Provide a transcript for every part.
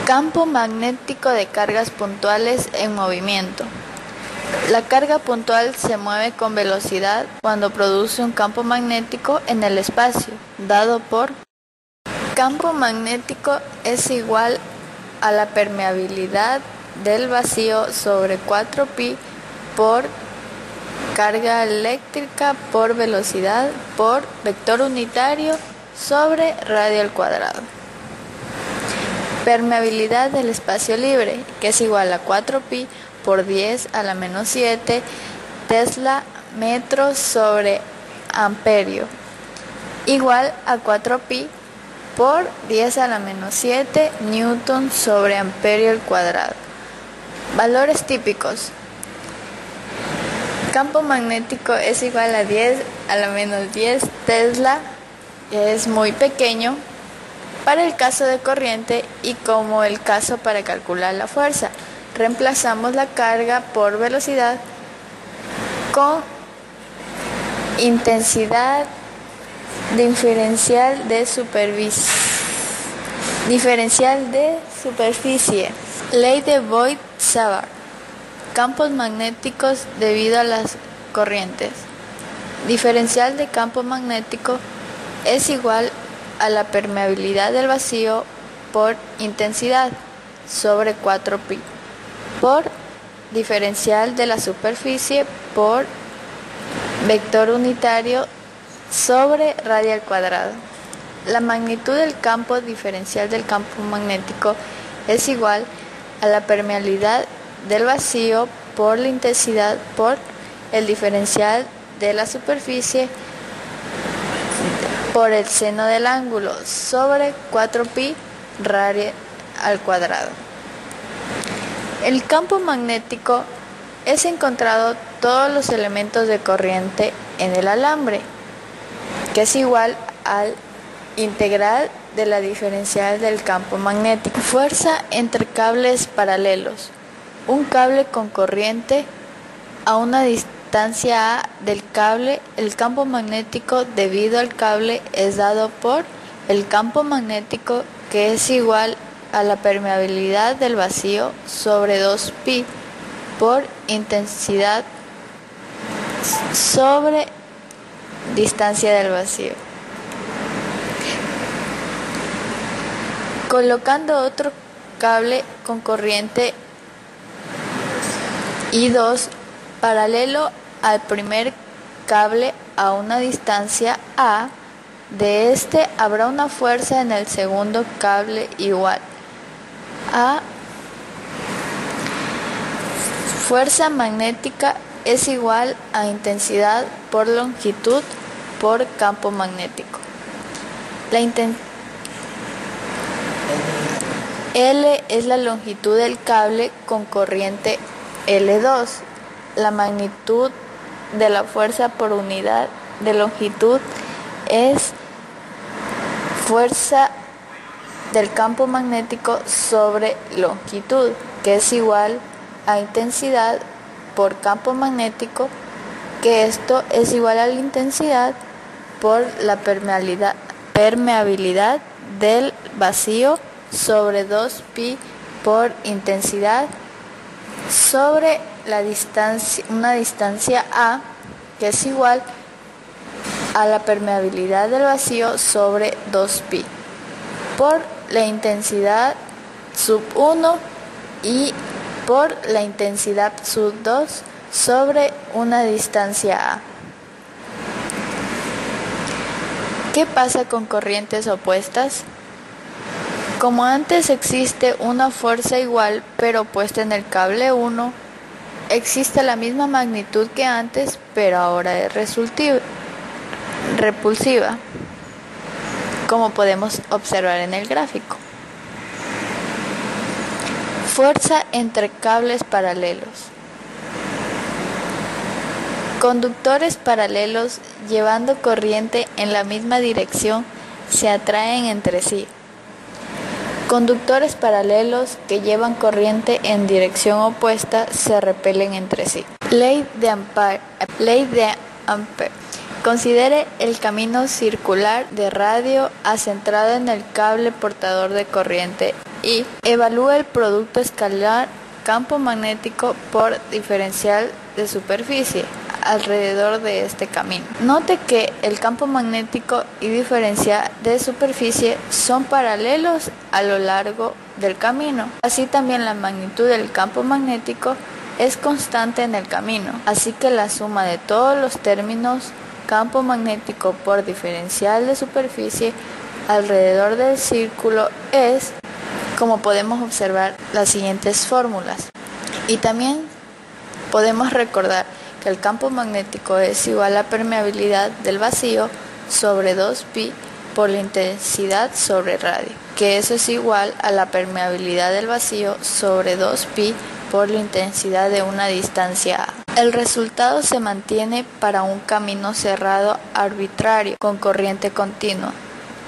Campo magnético de cargas puntuales en movimiento. La carga puntual se mueve con velocidad cuando produce un campo magnético en el espacio, dado por campo magnético es igual a la permeabilidad del vacío sobre 4pi por carga eléctrica por velocidad por vector unitario sobre radio al cuadrado. Permeabilidad del espacio libre, que es igual a 4pi por 10 a la menos 7 Tesla metros sobre amperio, igual a 4pi por 10 a la menos 7 newton sobre amperio al cuadrado. Valores típicos. Campo magnético es igual a 10 a la menos 10 Tesla, que es muy pequeño para el caso de corriente y como el caso para calcular la fuerza. Reemplazamos la carga por velocidad con intensidad diferencial de superficie. Ley de Voigt-Savart. Campos magnéticos debido a las corrientes. Diferencial de campo magnético es igual a la permeabilidad del vacío por intensidad sobre 4pi por diferencial de la superficie por vector unitario sobre radio al cuadrado. La magnitud del campo diferencial del campo magnético es igual a la permeabilidad del vacío por la intensidad por el diferencial de la superficie por el seno del ángulo sobre 4pi radio al cuadrado. El campo magnético es encontrado todos los elementos de corriente en el alambre, que es igual al integral de la diferencial del campo magnético. Fuerza entre cables paralelos. Un cable con corriente a una distancia A del cable, el campo magnético debido al cable es dado por el campo magnético, que es igual a la permeabilidad del vacío sobre 2pi por intensidad sobre distancia del vacío. Colocando otro cable con corriente I2 paralelo al primer cable a una distancia A de este, habrá una fuerza en el segundo cable igual a fuerza magnética es igual a intensidad por longitud por campo magnético. L es la longitud del cable con corriente L2. La magnitud de la fuerza por unidad de longitud es fuerza del campo magnético sobre longitud, que es igual a intensidad por campo magnético, que esto es igual a la intensidad por la permeabilidad del vacío sobre 2pi por intensidad sobre una distancia A, que es igual a la permeabilidad del vacío sobre 2pi por la intensidad sub 1 y por la intensidad sub 2 sobre una distancia A. ¿Qué pasa con corrientes opuestas? Como antes existe una fuerza igual pero opuesta en el cable 1, existe la misma magnitud que antes pero ahora es repulsiva, como podemos observar en el gráfico. Fuerza entre cables paralelos. Conductores paralelos llevando corriente en la misma dirección se atraen entre sí. Conductores paralelos que llevan corriente en dirección opuesta se repelen entre sí. Ley de Ampère. Considere el camino circular de radio a centrado en el cable portador de corriente Y evalúa el producto escalar campo magnético por diferencial de superficie alrededor de este camino. Note que el campo magnético y diferencial de superficie son paralelos a lo largo del camino. Así también la magnitud del campo magnético es constante en el camino. Así que la suma de todos los términos campo magnético por diferencial de superficie alrededor del círculo es, como podemos observar, las siguientes fórmulas. Y también podemos recordar que el campo magnético es igual a la permeabilidad del vacío sobre 2pi por la intensidad sobre radio, que eso es igual a la permeabilidad del vacío sobre 2pi por la intensidad de una distancia a. El resultado se mantiene para un camino cerrado arbitrario con corriente continua.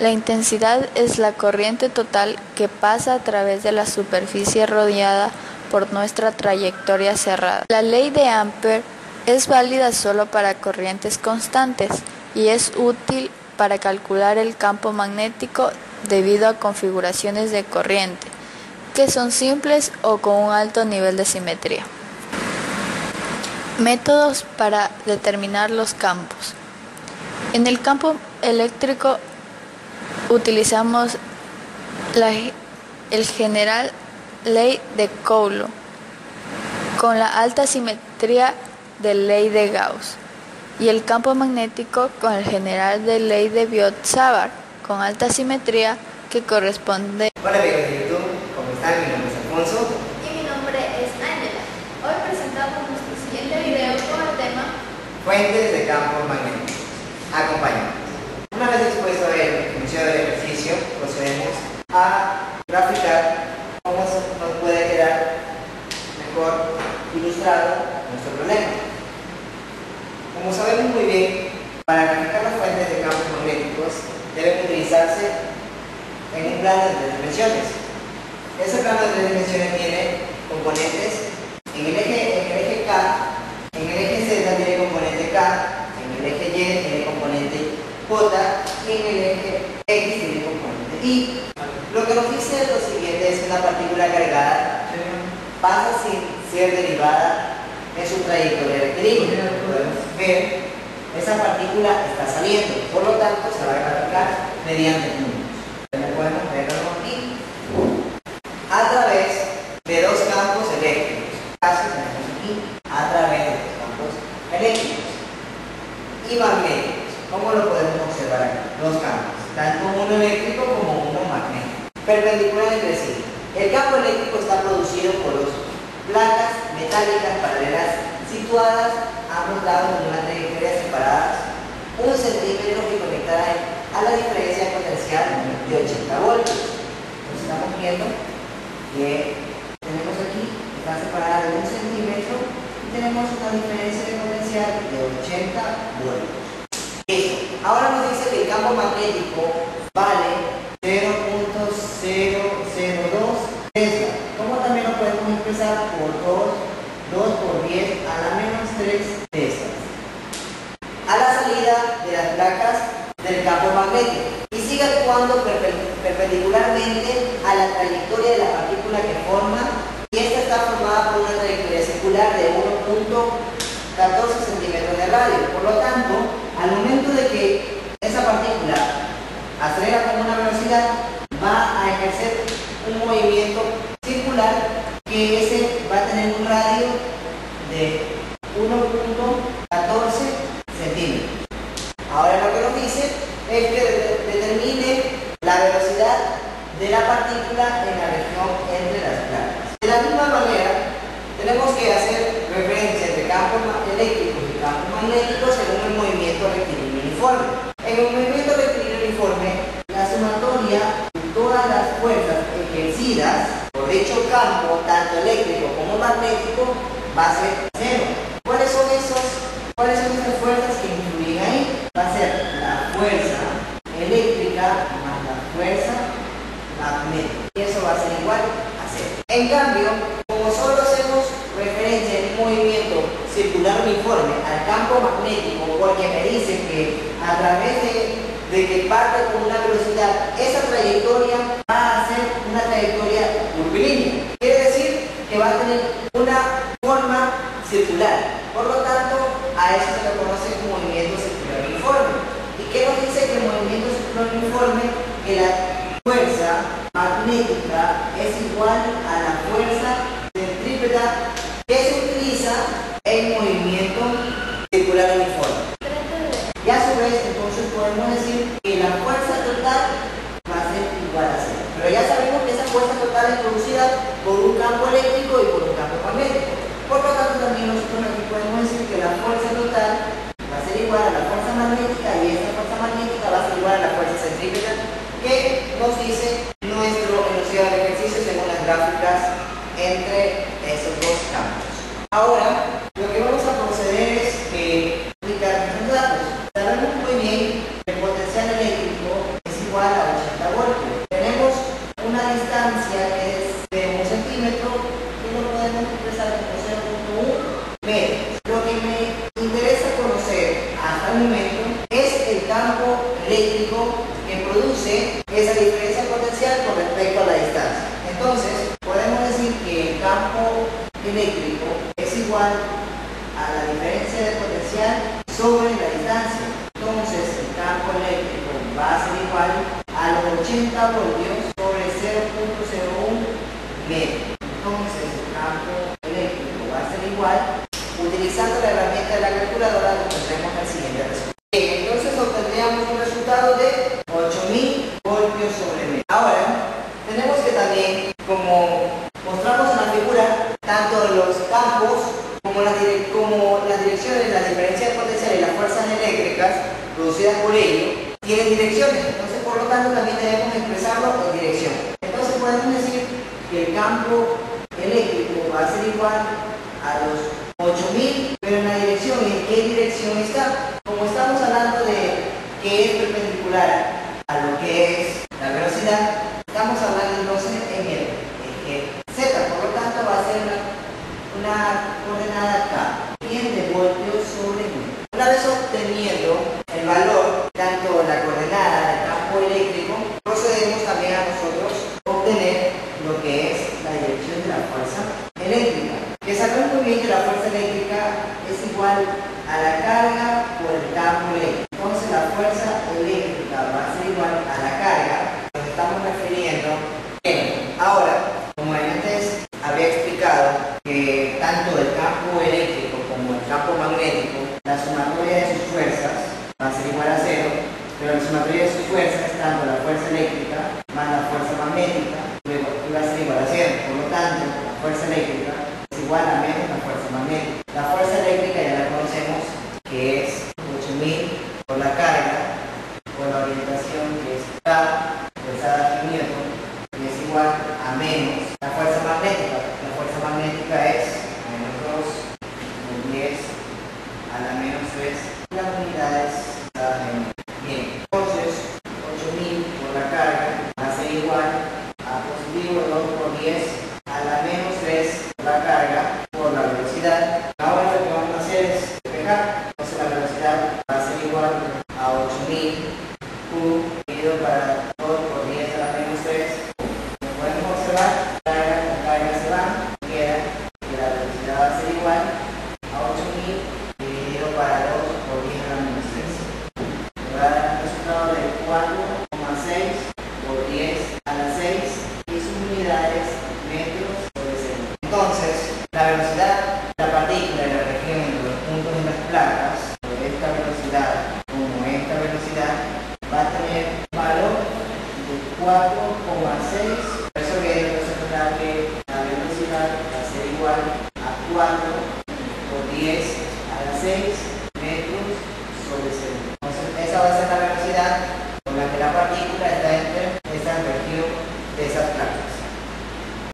La intensidad es la corriente total que pasa a través de la superficie rodeada por nuestra trayectoria cerrada. La ley de Ampère es válida solo para corrientes constantes y es útil para calcular el campo magnético debido a configuraciones de corriente que son simples o con un alto nivel de simetría. Métodos para determinar los campos. En el campo eléctrico utilizamos el general ley de Coulomb con la alta simetría de ley de Gauss y el campo magnético con el general de ley de Biot-Savart con alta simetría que corresponde. Hola amigos de YouTube, ¿cómo están? Mi nombre es Alfonso Y mi nombre es Ángela. Hoy presentamos nuestro siguiente video con el tema fuentes de campos magnéticos. Acompáñanos. Una vez expuesto el enunciado del ejercicio, procedemos a graficar cómo nos puede quedar mejor ilustrado nuestro problema. Como sabemos muy bien, para graficar las fuentes de campos magnéticos deben utilizarse en un plano de 3 dimensiones. Ese plano de 3 dimensiones tiene componentes en el eje K, en el eje Z tiene componente K, en el eje Y tiene componente J y en el eje X tiene componente Y. Lo que nos dice lo siguiente es que una partícula cargada pasa sin ser derivada en su trayectoria rectilínea. Podemos ver, esa partícula está saliendo, por lo tanto se va a graficar mediante números. Podemos verlo aquí a través de dos campos eléctricos. En este caso tenemos aquí a través de dos campos eléctricos y magnéticos. ¿Cómo lo podemos observar aquí? Dos campos, tanto uno eléctrico como uno magnético, perpendiculares entre sí. El campo eléctrico está producido por dos placas metálicas paralelas situadas a ambos lados de una trayectoria separadas 1 centímetro y conectadas a la diferencia potencial de 80 voltios. Entonces estamos viendo que tenemos aquí, está separada de 1 centímetro y tenemos una diferencia de potencial de 80 voltios. Listo. Ahora nos dice que el campo magnético vale 0.002 Tesla. ¿Cómo también lo podemos expresar por 2 por 10 a la menos 3 Tesla? A la salida de las placas del campo magnético y sigue actuando perpendicularmente a la trayectoria de la partícula que forma, y esta está formada por una trayectoria circular de 1.14 centímetros de radio. Por lo tanto, al momento de que esa partícula acelera con una velocidad, va a ejercer un movimiento circular que ese va a tener un radio de 1.14 centímetros. Ahora lo que nos dice es que determine la velocidad de la partícula en la región entre las placas. De la misma manera, tenemos que hacer referencia entre campos eléctricos y campos magnéticos según el movimiento rectilíneo uniforme. En el movimiento rectilíneo uniforme, la sumatoria de todas las fuerzas ejercidas por dicho campo, tanto eléctrico como magnético, va a ser cero. ¿Cuáles son esas fuerzas que influyen ahí? Va a ser la fuerza eléctrica más la fuerza magnética. Y eso va a ser igual a cero. En cambio, como solo hacemos referencia en un movimiento circular uniforme al campo magnético, porque me dice que a través de que parte con una velocidad, esa trayectoria va a ser una trayectoria curvilínea. Quiere decir que va a tener una forma circular. Por lo tanto, a eso se le conoce como movimiento circular uniforme. ¿Y qué nos dice que el movimiento circular uniforme? Que la fuerza magnética es igual a la fuerza centrípeta que se utiliza en movimiento circular uniforme. Y a su vez, entonces podemos decir que la fuerza total va a ser igual a cero. Pero ya sabemos que esa fuerza total es producida por un campo eléctrico y por un campo magnético. Por lo tanto, también nosotros aquí podemos decir que la fuerza total va a ser igual a la fuerza magnética y esta fuerza magnética va a ser igual a la fuerza centrípeta que nos dice nuestro enunciado de ejercicio según las gráficas entre esos dos campos. Ahora, lo que vamos a proceder es aplicar nuestros datos. Sabemos muy bien que el potencial eléctrico es igual a 80 voltios. Tenemos una distancia que es de 1 centímetro y lo podemos expresar como 0.1 metros. Lo que me interesa conocer hasta el momento es el campo eléctrico que produce esa diferencia potencial con respecto a la distancia. Entonces, podemos decir que el campo eléctrico es igual a la diferencia de potencial sobre la distancia. Entonces, el campo eléctrico va a ser igual a los 80 voltios sobre 0.01 metros. Entonces, el campo eléctrico va a ser igual. Utilizando la herramienta de la calculadora, obtendremos el siguiente resultado. Entonces, obtendríamos un resultado de 8000 voltios sobre metro. Ahora, tenemos que también, como mostramos en la figura, tanto los campos como las direcciones, las diferencias potenciales y las fuerzas eléctricas producidas por ello tienen direcciones. Entonces, por lo tanto, también debemos expresarlo en dirección. Entonces, podemos decir que el campo eléctrico va a ser igual a los 8000, pero en la dirección, ¿en qué dirección está? Como estamos hablando de que es perpendicular a lo que es la velocidad, estamos hablando entonces en el eje Z, por lo tanto va a ser una coordenada K, 100 de voltios sobre metro. Una vez obteniendo el valor, tanto la coordenada del campo eléctrico, procedemos también a nosotros obtener lo que es la dirección de la fuerza eléctrica. Que sabemos muy bien que la fuerza eléctrica es igual a la carga por el campo eléctrico. Entonces la fuerza eléctrica va a ser igual a la carga, nos estamos refiriendo en. Ahora, como antes había explicado, que tanto el campo eléctrico como el campo magnético, la sumatoria de sus fuerzas va a ser igual a cero, pero la sumatoria de sus fuerzas, tanto la fuerza eléctrica más la fuerza magnética, luego va a ser igual a cero. Por lo tanto, la fuerza eléctrica es igual a menos la fuerza magnética. La fuerza eléctrica ya la conocemos, que es 8000 por la carga, por la orientación que es K, pesada en newton, y es igual a menos la fuerza magnética. La fuerza magnética es menos 2 por 10 a la menos 3 las unidades pesadas en newton. Bien, entonces 8000 por la carga va a ser igual a positivo 2 por 10 a la menos 3 por la carga por la velocidad. Ahora lo que vamos a hacer es despejar. Entonces la velocidad va a ser igual a 8000 Q dividido para 2 por 10 a la menos 3. Como podemos observar, la carga se va, queda que la velocidad va a ser igual a 8000 dividido para 2 por 10 a la menos 3. Me va a dar un resultado de 4,6 por 10 a la 6 y sus unidades metros sobre segundo. Entonces, la velocidad de la partícula y la región de los puntos en las placas, de esta velocidad como esta velocidad, va a tener un valor de 4,6. Por eso que debemos recordar que la velocidad va a ser igual a 4 por 10 a la 6